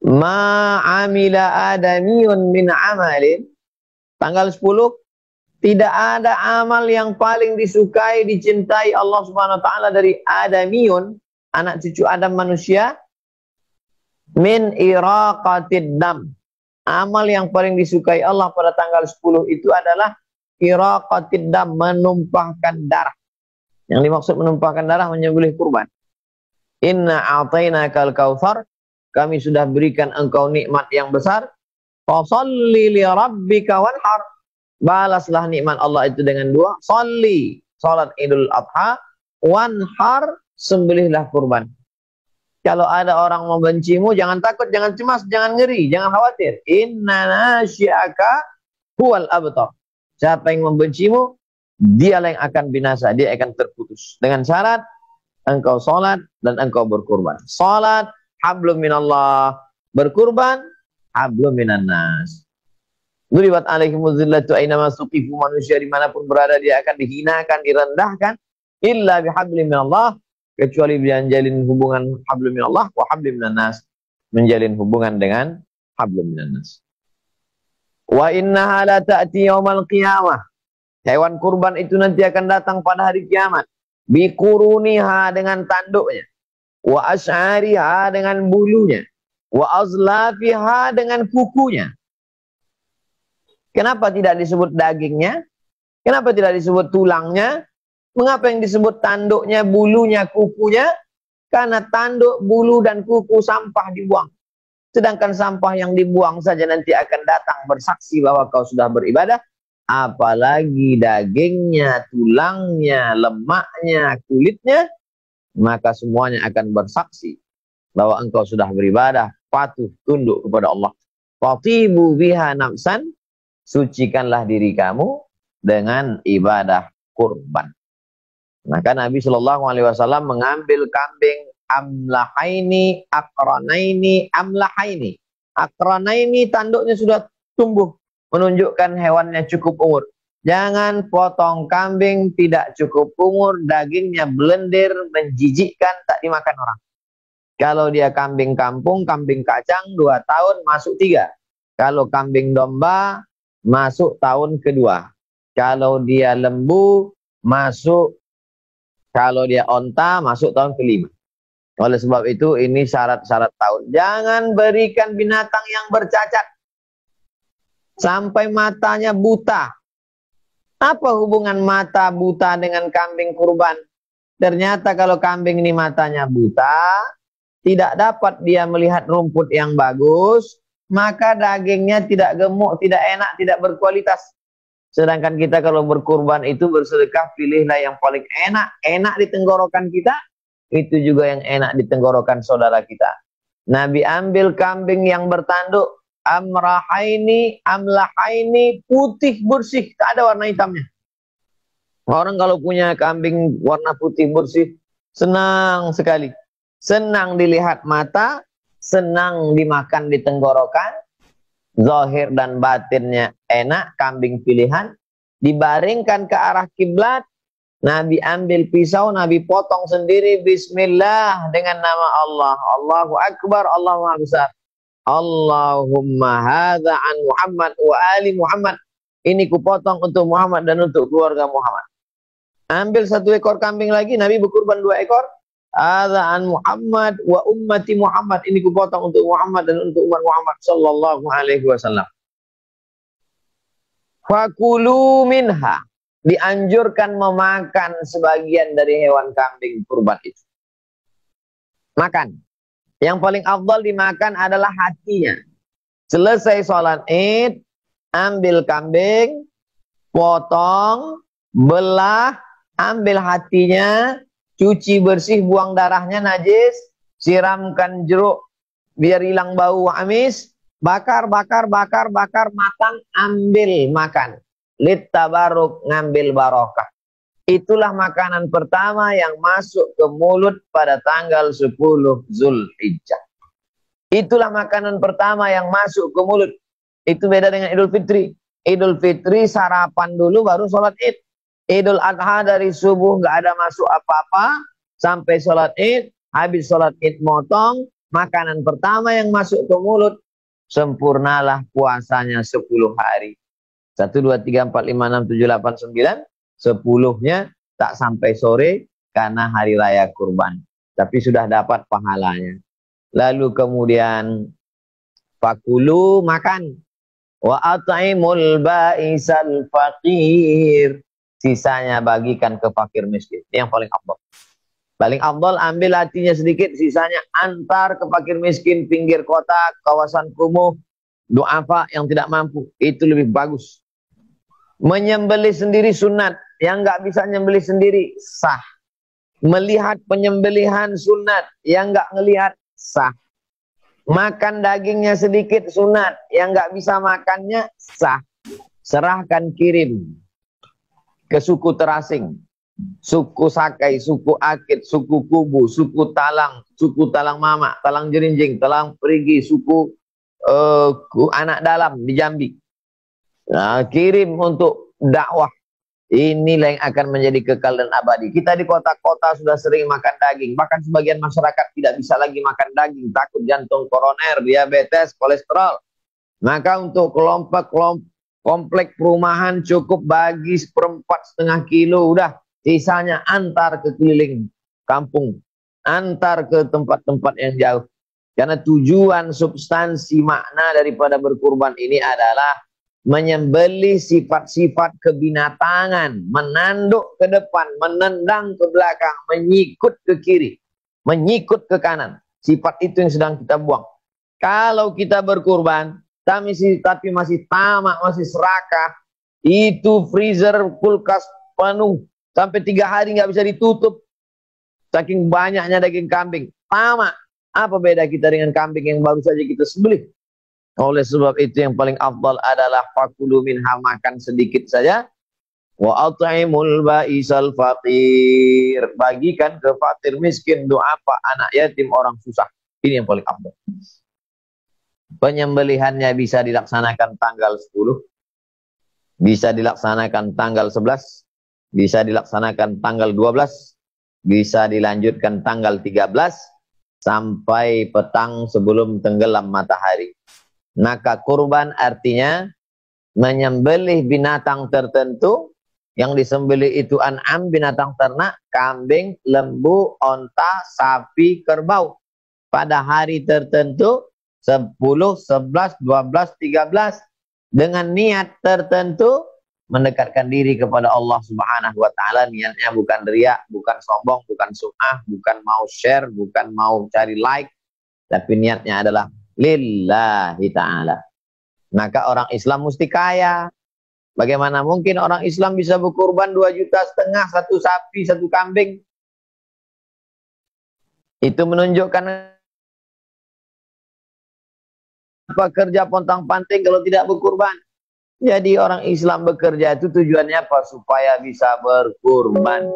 Ma amila adamiyun min amalin. Tanggal 10, tidak ada amal yang paling disukai, dicintai Allah Subhanahu wa taala dari adamiyun, anak cucu Adam manusia, min iraqatid dam. Amal yang paling disukai Allah pada tanggal 10 itu adalah iraqatid dam, menumpahkan darah. Yang dimaksud menumpahkan darah menyembelih kurban. Inna a'tainakal kautsar, kami sudah berikan engkau nikmat yang besar. Fasholli li rabbika wanhar, balaslah nikmat Allah itu dengan dua. Sholli, salat Idul Adha, wanhar, sembelihlah kurban. Kalau ada orang membencimu, jangan takut, jangan cemas, jangan ngeri, jangan khawatir. Inna nasyi'aka huwal abtar. Siapa yang membencimu, dialah yang akan binasa, dia akan terputus. Dengan syarat engkau salat dan engkau berkurban. Salat hablum minallah, berkurban hablum minan nas. Duribat alaihimuz zillatu aina suqifu, manusia dimanapun berada dia akan dihinakan, direndahkan, illa bihablum minallah, kecuali menjalin hubungan hablum minallah wa hablum minan nas, menjalin hubungan dengan hablum minan nas. Wa innaha la ta'ti yaumal qiyamah, hewan kurban itu nanti akan datang pada hari kiamat. Bikuruniha, dengan tanduknya. Wa asy'ariha, dengan bulunya. Wa azlafiha, dengan kukunya. Kenapa tidak disebut dagingnya? Kenapa tidak disebut tulangnya? Mengapa yang disebut tanduknya, bulunya, kukunya? Karena tanduk, bulu, dan kuku sampah dibuang. Sedangkan sampah yang dibuang saja nanti akan datang bersaksi bahwa kau sudah beribadah. Apalagi dagingnya, tulangnya, lemaknya, kulitnya, maka semuanya akan bersaksi bahwa engkau sudah beribadah, patuh, tunduk kepada Allah. Fatibu biha nafsan, sucikanlah diri kamu dengan ibadah kurban. Maka Nabi Shallallahu Alaihi Wasallam mengambil kambing amlahaini, akranaini, amlahaini. Akranaini, tanduknya sudah tumbuh, menunjukkan hewannya cukup umur. Jangan potong kambing tidak cukup umur, dagingnya belendir, menjijikkan, tak dimakan orang. Kalau dia kambing kampung, kambing kacang, 2 tahun masuk 3. Kalau kambing domba, masuk tahun kedua. Kalau dia lembu, masuk. Kalau dia onta, masuk tahun kelima. Oleh sebab itu, ini syarat-syarat tahun. Jangan berikan binatang yang bercacat sampai matanya buta. Apa hubungan mata buta dengan kambing kurban? Ternyata kalau kambing ini matanya buta, tidak dapat dia melihat rumput yang bagus, maka dagingnya tidak gemuk, tidak enak, tidak berkualitas. Sedangkan kita kalau berkurban itu bersedekah, pilihlah yang paling enak. Enak di tenggorokan kita, itu juga yang enak di tenggorokan saudara kita. Nabi ambil kambing yang bertanduk, amrahaini, amlahaini, putih bersih, tak ada warna hitamnya. Orang kalau punya kambing warna putih bersih, senang sekali. Senang dilihat mata, senang dimakan di tenggorokan, zahir dan batinnya enak, kambing pilihan. Dibaringkan ke arah kiblat, Nabi ambil pisau, Nabi potong sendiri, bismillah, dengan nama Allah. Allahu Akbar, Allah Maha Besar. Allahumma hadza an Muhammad wa ali Muhammad. Ini kupotong untuk Muhammad dan untuk keluarga Muhammad. Ambil 1 ekor kambing lagi, Nabi berkurban 2 ekor. Hadza an Muhammad wa ummati Muhammad. Ini kupotong untuk Muhammad dan untuk umat Muhammad sallallahu alaihi wasallam. Fakulu minha. Dianjurkan memakan sebagian dari hewan kambing kurban itu. Makan. Yang paling afdal dimakan adalah hatinya. Selesai sholat Id, ambil kambing, potong, belah, ambil hatinya, cuci bersih, buang darahnya najis, siramkan jeruk biar hilang bau amis, bakar, matang, ambil makan. Lit tabaruk, ngambil barokah. Itulah makanan pertama yang masuk ke mulut pada tanggal 10 Zulhijjah. Itulah makanan pertama yang masuk ke mulut. Itu beda dengan Idul Fitri. Idul Fitri sarapan dulu baru sholat Id. Idul Adha dari subuh nggak ada masuk apa-apa sampai sholat Id. Habis sholat Id motong, makanan pertama yang masuk ke mulut, sempurnalah puasanya 10 hari. 1, 2, 3, 4, 5, 6, 7, 8, 9. 10-nya tak sampai sore karena hari raya kurban. Tapi sudah dapat pahalanya. Lalu kemudian fakulu, makan. Wa at'imul ba'isal faqir. Sisanya bagikan ke fakir miskin. Ini yang paling afdal. Paling afdal ambil hatinya sedikit, sisanya antar ke fakir miskin, pinggir kota, kawasan kumuh, duafa yang tidak mampu. Itu lebih bagus. Menyembelih sendiri sunat. Yang nggak bisa nyembelih sendiri sah. Melihat penyembelihan sunat. Yang nggak ngelihat sah. Makan dagingnya sedikit sunat. Yang nggak bisa makannya sah. Serahkan, kirim ke suku terasing, suku Sakai, suku Akit, suku Kubu, suku Talang Mama, Talang Jerinjing, Talang Perigi, suku anak dalam di Jambi. Nah, kirim untuk dakwah. Inilah yang akan menjadi kekal dan abadi. Kita di kota-kota sudah sering makan daging. Bahkan sebagian masyarakat tidak bisa lagi makan daging. Takut jantung koroner, diabetes, kolesterol. Maka untuk komplek perumahan cukup bagi 1/4 kilo. Udah, sisanya antar ke keliling kampung. Antar ke tempat-tempat yang jauh. Karena tujuan substansi makna daripada berkurban ini adalah menyembelih sifat-sifat kebinatangan, menanduk ke depan, menendang ke belakang, menyikut ke kiri, menyikut ke kanan. Sifat itu yang sedang kita buang. Kalau kita berkurban, tapi masih tamak, masih serakah, itu freezer, kulkas penuh, sampai 3 hari nggak bisa ditutup, saking banyaknya daging kambing. Tamak. Apa beda kita dengan kambing yang baru saja kita sembelih? Oleh sebab itu yang paling afdal adalah fakulu minha, makan sedikit saja. Wa at'imul ba'isal faqir, bagikan ke fakir miskin, duafa, anak yatim, orang susah. Ini yang paling afdal. Penyembelihannya bisa dilaksanakan tanggal 10, bisa dilaksanakan tanggal 11, bisa dilaksanakan tanggal 12, bisa dilanjutkan tanggal 13 sampai petang sebelum tenggelam matahari. Maka kurban artinya menyembelih binatang tertentu. Yang disembelih itu an'am, binatang ternak, kambing, lembu, onta, sapi, kerbau. Pada hari tertentu, 10, 11, 12, 13. Dengan niat tertentu, mendekatkan diri kepada Allah Subhanahu wa ta'ala. Niatnya bukan riak, bukan sombong, bukan sum'ah, bukan mau share, bukan mau cari like. Tapi niatnya adalah lillahi ta'ala. Maka orang Islam mesti kaya. Bagaimana mungkin orang Islam bisa berkurban 2,5 juta, 1 sapi, 1 kambing? Itu menunjukkan apa kerja pontang-panting kalau tidak berkurban. Jadi orang Islam bekerja itu tujuannya apa? Supaya bisa berkurban.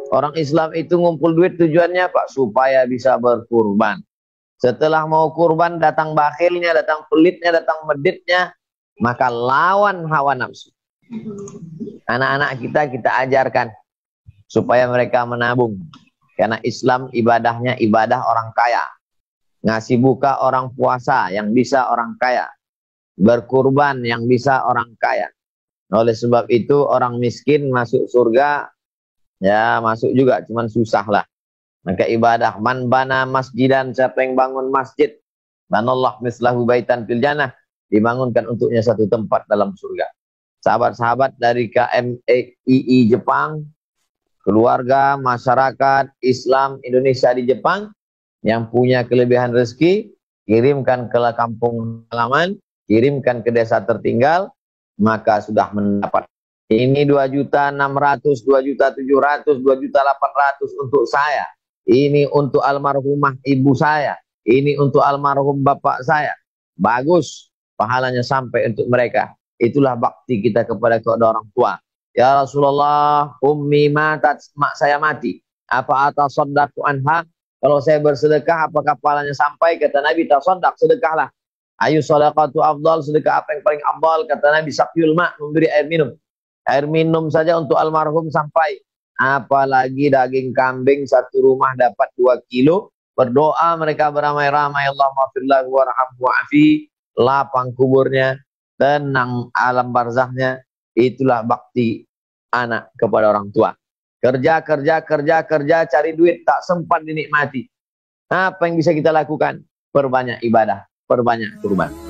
Orang Islam itu ngumpul duit tujuannya apa? Supaya bisa berkurban. Setelah mau kurban, datang bakhilnya, datang pelitnya, datang meditnya, maka lawan hawa nafsu. Anak-anak kita ajarkan supaya mereka menabung. Karena Islam ibadahnya ibadah orang kaya. Ngasih buka orang puasa yang bisa orang kaya. Berkurban yang bisa orang kaya. Oleh sebab itu orang miskin masuk surga, ya masuk juga, cuman susah lah. Maka ibadah, man bana masjidan, siapa yang bangun masjid, banallah mislahu baitan fil jannah, dibangunkan untuknya satu tempat dalam surga. Sahabat-sahabat dari KMII Jepang, keluarga, masyarakat Islam Indonesia di Jepang yang punya kelebihan rezeki, kirimkan ke kampung halaman, kirimkan ke desa tertinggal, maka sudah mendapat. Ini 2.600.000, 2.700.000, 2.800.000 untuk saya. Ini untuk almarhumah ibu saya. Ini untuk almarhum bapak saya. Bagus. Pahalanya sampai untuk mereka. Itulah bakti kita kepada kedua orang tua. Ya Rasulullah, ummi matat, mak saya mati. Apa atasaddaqu anha? Kalau saya bersedekah, apakah pahalanya sampai? Kata Nabi, tasaddaq, sedekahlah. Ayu sadaqatu afdal, sedekah apa yang paling afdal? Kata Nabi, saqyul ma', memberi air minum. Air minum saja untuk almarhum sampai. Apalagi daging kambing, satu rumah dapat 2 kilo, Berdoa mereka beramai-ramai, Allahumma firlahu warhamhu wa'afi, lapang kuburnya, tenang alam barzahnya. Itulah bakti anak kepada orang tua. Kerja, kerja, kerja, kerja, cari duit, tak sempat dinikmati. Apa yang bisa kita lakukan? Perbanyak ibadah, perbanyak kurban.